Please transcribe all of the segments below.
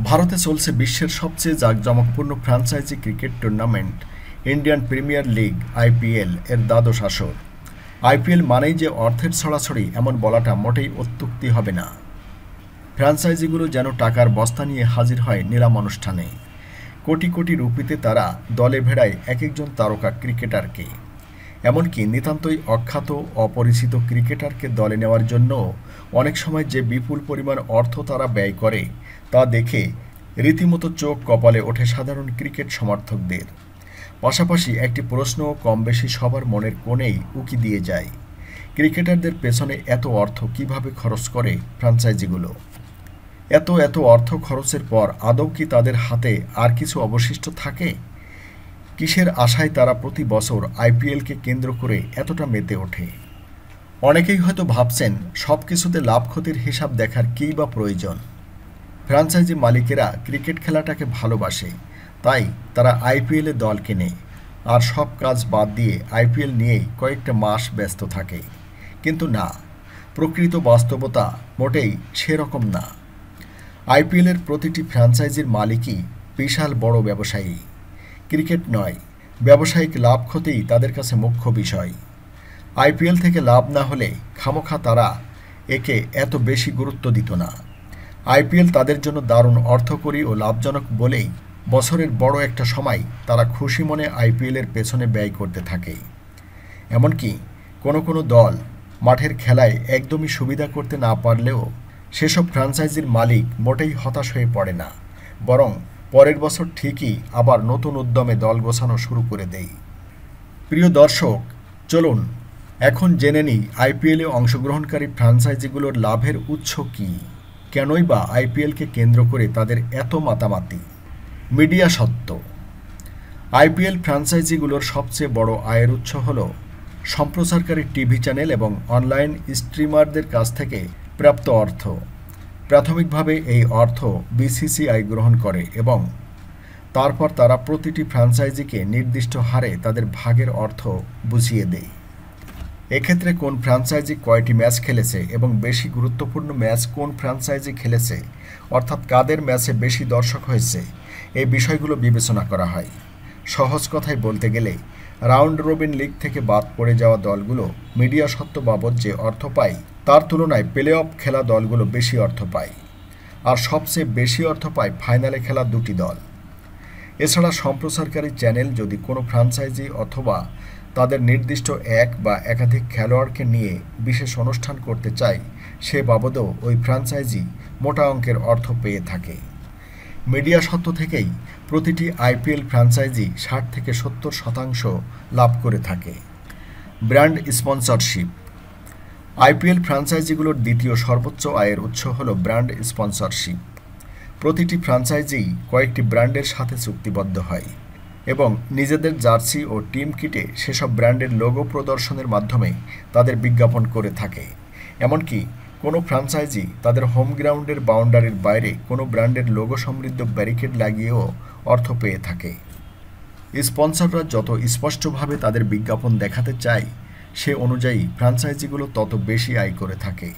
ভারতে চলছে বিশ্বের সবচেয়ে জাঁকজমকপূর্ণ franchise cricket tournament Indian premier league IPL এর দ্বাদশ আসর। আইপিএল মানেই যে অর্থের ছড়াছড়ি এমন বলাটা মোটেই অত্যুক্তি হবে না। ফ্র্যাঞ্চাইজিগুলো যেন টাকার বস্তা নিয়ে হাজির হয় নিলাম অনুষ্ঠানে। কোটি কোটি রুপিতে তারা দলে ভেড়ায় এক একজন তারকা ক্রিকেটারকে, এমনকি নিতান্তই অখ্যাত অপরিচিত ক্রিকেটারকে দলে নেওয়ার জন্য অনেক সময় যে বিপুল পরিমাণ অর্থ তারা ব্যয় করে তা দেখে রীতিমতো চোখ কপালে ওঠে সাধারণ ক্রিকেট সমর্থকদের। পাশাপাশি একটি প্রশ্নও কম বেশি সবার মনের কোণেই উকি দিয়ে যায়, ক্রিকেটারদের পেছনে এত অর্থ কিভাবে খরচ করে ফ্র্যাঞ্চাইজিগুলো? এত অর্থ খরচের পর আদৌ কি তাদের হাতে আর কিছু অবশিষ্ট থাকে? কিসের আশায় তারা প্রতি বছর আইপিএলকে কেন্দ্র করে এতটা মেতে ওঠে? অনেকেই হয়তো ভাবছেন সব কিছুতে লাভ ক্ষতির হিসাব দেখার কী বা প্রয়োজন। ফ্র্যাঞ্চাইজি মালিকেরা ক্রিকেট খেলাটাকে ভালোবাসে, তাই তারা আইপিএলে দল কেনে আর সব কাজ বাদ দিয়ে আইপিএল নিয়েই কয়েকটা মাস ব্যস্ত থাকে। কিন্তু না, প্রকৃত বাস্তবতা মোটেই সেরকম না। আইপিএলের প্রতিটি ফ্র্যাঞ্চাইজির মালিকই বিশাল বড় ব্যবসায়ী। ক্রিকেট নয়, ব্যবসায়িক লাভ ক্ষতিই তাদের কাছে মুখ্য বিষয়। আইপিএল থেকে লাভ না হলে খামোখা তারা একে এত বেশি গুরুত্ব দিত না। আইপিএল তাদের জন্য দারুণ অর্থকরী ও লাভজনক বলেই বছরের বড় একটা সময় তারা খুশি মনে আইপিএলের পেছনে ব্যয় করতে থাকে। এমনকি কোনো দল মাঠের খেলায় একদমই সুবিধা করতে না পারলেও সেসব ফ্র্যাঞ্চাইজির মালিক মোটেই হতাশ হয়ে পড়ে না, বরং পরের বছর ঠিকই আবার নতুন উদ্যমে দল গোছানো শুরু করে দেয়। প্রিয় দর্শক, চলুন এখন জেনে নিই আইপিএলে অংশগ্রহণকারী ফ্র্যাঞ্চাইজিগুলোর লাভের উৎস কী, কেনই বা আইপিএলকে কেন্দ্র করে তাদের এত মাতামাতি। মিডিয়া সত্ত্ব। আইপিএল ফ্র্যাঞ্চাইজিগুলোর সবচেয়ে বড় আয়ের উৎস হল সম্প্রচারকারী টিভি চ্যানেল এবং অনলাইন স্ট্রিমারদের কাছ থেকে প্রাপ্ত অর্থ। প্রাথমিকভাবে এই অর্থ বিসিসিআই গ্রহণ করে এবং তারপর তারা প্রতিটি ফ্র্যাঞ্চাইজিকে নির্দিষ্ট হারে তাদের ভাগের অর্থ বুঝিয়ে দেয়। এক্ষেত্রে কোন ফ্র্যাঞ্চাইজি কয়টি ম্যাচ খেলেছে এবং বেশি গুরুত্বপূর্ণ ম্যাচ কোন ফ্র্যাঞ্চাইজি খেলেছে, অর্থাৎ কাদের ম্যাচে বেশি দর্শক হয়েছে, এই বিষয়গুলো বিবেচনা করা হয়। সহজ কথায় বলতে গেলে রাউন্ড রবিন লিগ থেকে বাদ পড়ে যাওয়া দলগুলো মিডিয়া সত্ত্ব বাবদ যে অর্থ পায় তার তুলনায় প্লে অফ খেলা দলগুলো বেশি অর্থ পায়, আর সবচেয়ে বেশি অর্থ পায় ফাইনালে খেলা দুটি দল। এছাড়া সম্প্রচারকারী চ্যানেল যদি কোনো ফ্র্যাঞ্চাইজি অথবা তাদের নির্দিষ্ট এক বা একাধিক খেলোয়াড়কে নিয়ে বিশেষ অনুষ্ঠান করতে চায়, সে বাবদেও ওই ফ্র্যাঞ্চাইজি মোটা অঙ্কের অর্থ পেয়ে থাকে। মিডিয়া সত্ত্ব থেকেই প্রতিটি আইপিএল ফ্র্যাঞ্চাইজি ৬০ থেকে ৭০% লাভ করে থাকে। Brand sponsorship. আইপিএল ফ্র্যাঞ্চাইজিগুলোর দ্বিতীয় সর্বোচ্চ আয়ের উৎস হল ব্র্যান্ড স্পন্সরশিপ। প্রতিটি ফ্র্যাঞ্চাইজি কয়েকটি ব্র্যান্ডের সাথে চুক্তিবদ্ধ হয় এবং নিজেদের জার্সি ও টিম কিটে সেসব ব্র্যান্ডের লোগো প্রদর্শনের মাধ্যমে তাদের বিজ্ঞাপন করে থাকে। এমনকি কোনো ফ্র্যাঞ্চাইজি তাদের হোম গ্রাউন্ডের বাউন্ডারির বাইরে কোনো ব্র্যান্ডের লোগো সমৃদ্ধ ব্যারিকেড লাগিয়েও অর্থ পেয়ে থাকে। স্পন্সররা যত স্পষ্টভাবে তাদের বিজ্ঞাপন দেখাতে চায়, সে অনুযায়ী ফ্র্যাঞ্চাইজিগুলো তত বেশি আয় করে থাকে।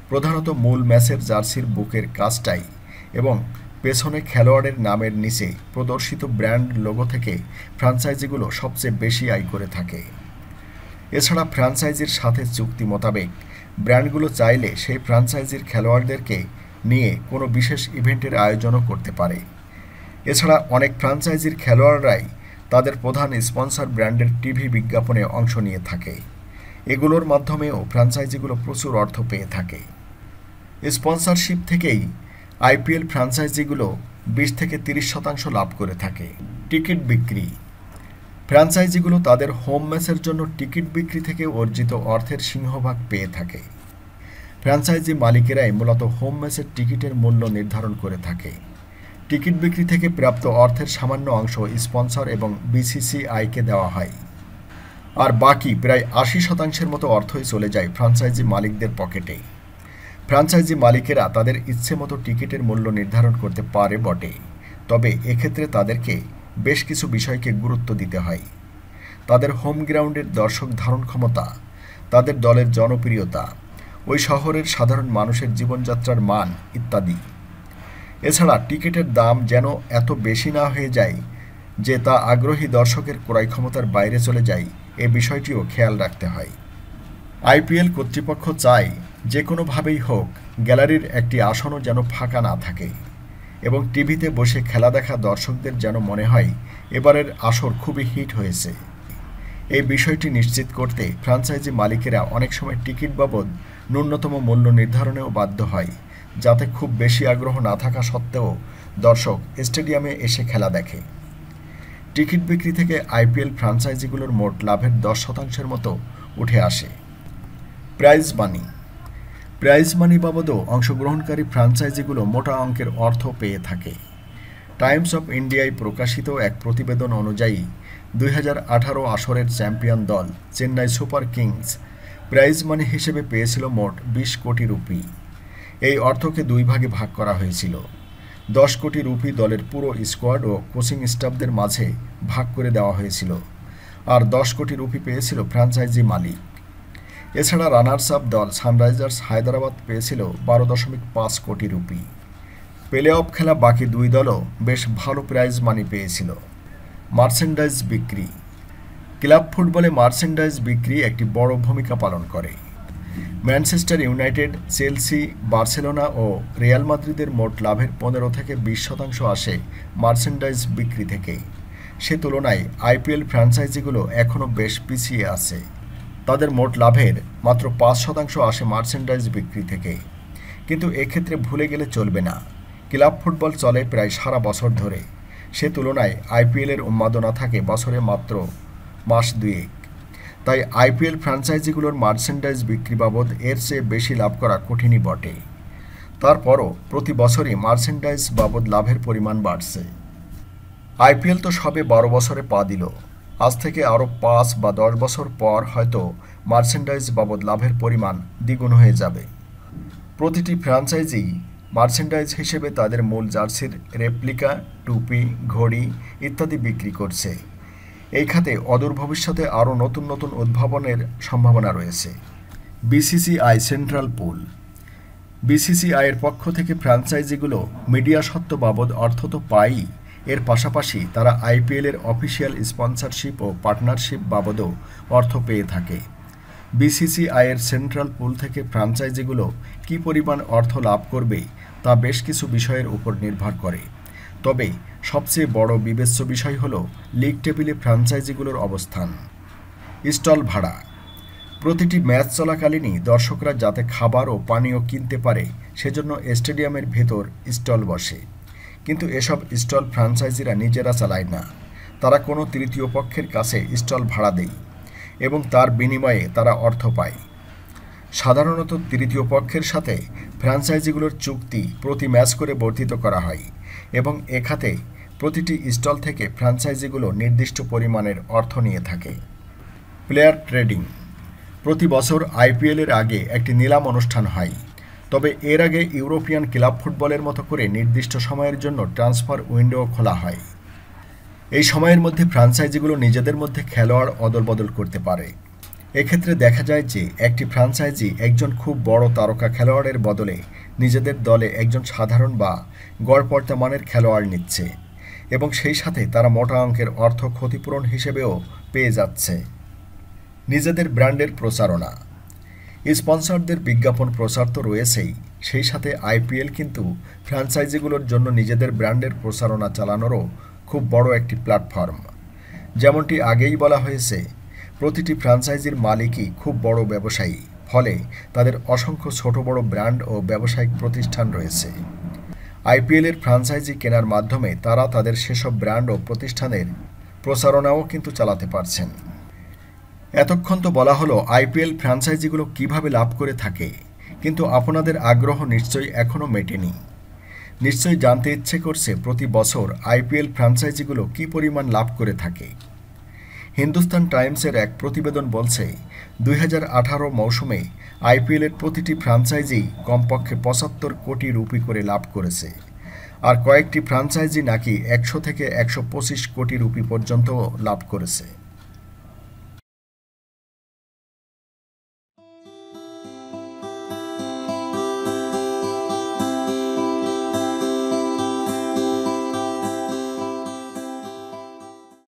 প্রধানত মূল ম্যাচের জার্সির বুকের কাজটাই এবং পেছনে খেলোয়াড়ের নামের নিচে প্রদর্শিত ব্র্যান্ড লোগো থেকে ফ্র্যাঞ্চাইজিগুলো সবচেয়ে বেশি আয় করে থাকে। এছাড়া ফ্র্যাঞ্চাইজির সাথে চুক্তি মোতাবেক ব্র্যান্ডগুলো চাইলে সেই ফ্র্যাঞ্চাইজির খেলোয়াড়দেরকে নিয়ে কোনো বিশেষ ইভেন্টের আয়োজনও করতে পারে। এছাড়া অনেক ফ্র্যাঞ্চাইজির খেলোয়াড়রাই তাদের প্রধান স্পন্সর ব্র্যান্ডের টিভি বিজ্ঞাপনে অংশ নিয়ে থাকে। এগুলোর মাধ্যমেও ফ্র্যাঞ্চাইজিগুলো প্রচুর অর্থ পেয়ে থাকে। স্পন্সরশিপ থেকেই আইপিএল ফ্র্যাঞ্চাইজিগুলো ২০ থেকে ৩০% লাভ করে থাকে। টিকিট বিক্রি। ফ্র্যাঞ্চাইজিগুলো তাদের হোম ম্যাচের জন্য টিকিট বিক্রি থেকে অর্জিত অর্থের সিংহভাগ পেয়ে থাকে। ফ্র্যাঞ্চাইজি মালিকেরাই মূলত হোম ম্যাচের টিকিটের মূল্য নির্ধারণ করে থাকে। টিকিট বিক্রি থেকে প্রাপ্ত অর্থের সামান্য অংশ স্পন্সর এবং বিসিসিআইকে দেওয়া হয়, আর বাকি প্রায় ৮০% মতো অর্থই চলে যায় ফ্র্যাঞ্চাইজি মালিকদের পকেটে। ফ্র্যাঞ্চাইজি মালিকেরা তাদের ইচ্ছে মতো টিকিটের মূল্য নির্ধারণ করতে পারে বটে, তবে এক্ষেত্রে তাদেরকে বেশ কিছু বিষয়কে গুরুত্ব দিতে হয়। তাদের হোম গ্রাউন্ডের দর্শক ধারণ ক্ষমতা, তাদের দলের জনপ্রিয়তা, ওই শহরের সাধারণ মানুষের জীবনযাত্রার মান ইত্যাদি। এছাড়া টিকিটের দাম যেন এত বেশি না হয়ে যায় যে তা আগ্রহী দর্শকের ক্রয় ক্ষমতার বাইরে চলে যায়, এ বিষয়টিও খেয়াল রাখতে হয়। আইপিএল কর্তৃপক্ষ চায় যে কোনোভাবেই হোক গ্যালারির একটি আসনও যেন ফাঁকা না থাকে এবং টিভিতে বসে খেলা দেখা দর্শকদের যেন মনে হয় এবারের আসর খুবই হিট হয়েছে। এই বিষয়টি নিশ্চিত করতে ফ্র্যাঞ্চাইজি মালিকেরা অনেক সময় টিকিট বাবদ ন্যূনতম মূল্য নির্ধারণেও বাধ্য হয়, যাতে খুব বেশি আগ্রহ না থাকা সত্ত্বেও দর্শক স্টেডিয়ামে এসে খেলা দেখে। টিকিট বিক্রি থেকে আইপিএল ফ্র্যাঞ্চাইজিগুলোর মোট লাভের 10% মতো উঠে আসে। প্রাইজ মানি বাবদও অংশগ্রহণকারী ফ্র্যাঞ্চাইজিগুলো মোটা অঙ্কের অর্থ পেয়ে থাকে। টাইমস অফ ইন্ডিয়ায় প্রকাশিত এক প্রতিবেদন অনুযায়ী 2018 আসরের চ্যাম্পিয়ন দল Chennai Super Kings prize money হিসেবে পেয়েছিল মোট 20 কোটি রুপি। এই অর্থকে দুই ভাগে ভাগ করা হয়েছিল। 10 কোটি রুপি দলের পুরো স্কোয়াড ও কোচিং স্টাফদের মাঝে ভাগ করে দেওয়া হয়েছিল, আর 10 কোটি রুপি পেয়েছিল ফ্র্যাঞ্চাইজি মালিক। এছাড়া রানার্স আপ দল সানরাইজার্স হায়দ্রাবাদ পেয়েছিল 12.5 কোটি রুপি। প্লে অফ খেলা বাকি দুই দলও বেশ ভালো প্রাইজ মানি পেয়েছিল। মার্চেন্ডাইজ বিক্রি। ক্লাব ফুটবলে মার্চেন্ডাইজ বিক্রি একটি বড় ভূমিকা পালন করে। ম্যানচেস্টার ইউনাইটেড, চেলসি, বার্সেলোনা ও রিয়াল মাদ্রিদের মোট লাভের 15 থেকে 20% আসে মার্চেন্ডাইজ বিক্রি থেকে। সে তুলনায় আইপিএল ফ্র্যাঞ্চাইজিগুলো এখনও বেশ পিছিয়ে আছে। তাদের মোট লাভের মাত্র 5% আসে মার্চেন্ডাইজ বিক্রি থেকে। কিন্তু এক্ষেত্রে ভুলে গেলে চলবে না, ক্লাব ফুটবল চলে প্রায় সারা বছর ধরে। সে তুলনায় আইপিএলের উন্মাদনা থাকে বছরে মাত্র মাস দুয়েক। তাই আইপিএল ফ্র্যাঞ্চাইজিগুলোর মার্চেন্ডাইজ বিক্রি বাবদ এর চেয়ে বেশি লাভ করা কঠিনই বটে। তারপরও প্রতি বছরই মার্চেন্ডাইজ বাবদ লাভের পরিমাণ বাড়ছে। আইপিএল তো সবে 12 বছরে পা দিল, আজ থেকে আরও 5 বা 10 বছর পর হয়তো মার্চেন্ডাইজ বাবদ লাভের পরিমাণ দ্বিগুণ হয়ে যাবে। প্রতিটি ফ্র্যাঞ্চাইজি মার্চেন্ডাইজ হিসেবে তাদের মূল জার্সির রেপ্লিকা, টুপি, ঘড়ি ইত্যাদি বিক্রি করছে। এই খাতে অদূর ভবিষ্যতে আরও নতুন নতুন উদ্ভাবনের সম্ভাবনা রয়েছে। বিসিসিআই সেন্ট্রাল পুল। বিসিসিআইয়ের পক্ষ থেকে ফ্র্যাঞ্চাইজিগুলো মিডিয়া সত্ত্ব বাবদ অর্থ তো পায়ই, এর পাশাপাশি তারা আইপিএলের অফিসিয়াল স্পন্সরশিপ ও পার্টনারশিপ বাবদও অর্থ পেয়ে থাকে। বিসিসিআইয়ের সেন্ট্রাল পুল থেকে ফ্র্যাঞ্চাইজিগুলো কী পরিমাণ অর্থ লাভ করবে তা বেশ কিছু বিষয়ের উপর নির্ভর করে। তবে সবচেয়ে বড় বিবেচ্য বিষয় হল লিগ টেবিলে ফ্র্যাঞ্চাইজিগুলোর অবস্থান। স্টল ভাড়া। প্রতিটি ম্যাচ চলাকালীনই দর্শকরা যাতে খাবার ও পানীয় কিনতে পারে সেজন্য স্টেডিয়ামের ভেতর স্টল বসে। কিন্তু এসব স্টল ফ্র্যাঞ্চাইজিরা নিজেরা চালায় না, তারা কোনো তৃতীয় পক্ষের কাছে স্টল ভাড়া দেয় এবং তার বিনিময়ে তারা অর্থ পায়। সাধারণত তৃতীয় পক্ষের সাথে ফ্র্যাঞ্চাইজিগুলোর চুক্তি প্রতি ম্যাচ করে বর্ধিত করা হয় এবং এ খাতে প্রতিটি স্টল থেকে ফ্র্যাঞ্চাইজিগুলো নির্দিষ্ট পরিমাণের অর্থ নিয়ে থাকে। Player trading. প্রতি বছর আইপিএলের আগে একটি নিলাম অনুষ্ঠান হয়, তবে এর আগে ইউরোপিয়ান ক্লাব ফুটবলের মতো করে নির্দিষ্ট সময়ের জন্য ট্রান্সফার উইন্ডো খোলা হয়। এই সময়ের মধ্যে ফ্র্যাঞ্চাইজিগুলো নিজেদের মধ্যে খেলোয়াড় অদলবদল করতে পারে। এক্ষেত্রে দেখা যায় যে একটি ফ্র্যাঞ্চাইজি একজন খুব বড় তারকা খেলোয়াড়ের বদলে নিজেদের দলে একজন সাধারণ বা গড়পড়তা মানের খেলোয়াড় নিচ্ছে এবং সেই সাথে তারা মোটা অঙ্কের অর্থ ক্ষতিপূরণ হিসেবেও পেয়ে যাচ্ছে। নিজেদের ব্র্যান্ডের প্রচারণা। স্পন্সরদের বিজ্ঞাপন প্রচার তো রয়েছেই, সেই সাথে আইপিএল কিন্তু ফ্র্যাঞ্চাইজিগুলোর জন্য নিজেদের ব্র্যান্ডের প্রচারণা চালানোরও খুব বড় একটি প্ল্যাটফর্ম। যেমনটি আগেই বলা হয়েছে, প্রতিটি ফ্র্যাঞ্চাইজির মালিকই খুব বড় ব্যবসায়ী, ফলে তাদের অসংখ্য ছোট বড় ব্র্যান্ড ও ব্যবসায়িক প্রতিষ্ঠান রয়েছে। আইপিএলের ফ্র্যাঞ্চাইজি কেনার মাধ্যমে তারা তাদের সেসব ব্র্যান্ড ও প্রতিষ্ঠানের প্রচারণাও কিন্তু চালাতে পারছেন। এতক্ষণ তো বলা হলো আইপিএল ফ্র্যাঞ্চাইজিগুলো কিভাবে লাভ করে থাকে, কিন্তু আপনাদের আগ্রহ নিশ্চয়ই এখনও মেটেনি। নিশ্চয়ই জানতে ইচ্ছে করছে প্রতি বছর আইপিএল ফ্র্যাঞ্চাইজিগুলো কী পরিমাণ লাভ করে থাকে। হিন্দুস্তান টাইমসের এক প্রতিবেদন বলছে 2018 মৌসুমে আইপিএলের প্রতিটি ফ্র্যাঞ্চাইজি কমপক্ষে 75 কোটি রুপি করে লাভ করেছে, আর কয়েকটি ফ্র্যাঞ্চাইজি নাকি 100 থেকে 125 কোটি রুপি পর্যন্ত লাভ করেছে।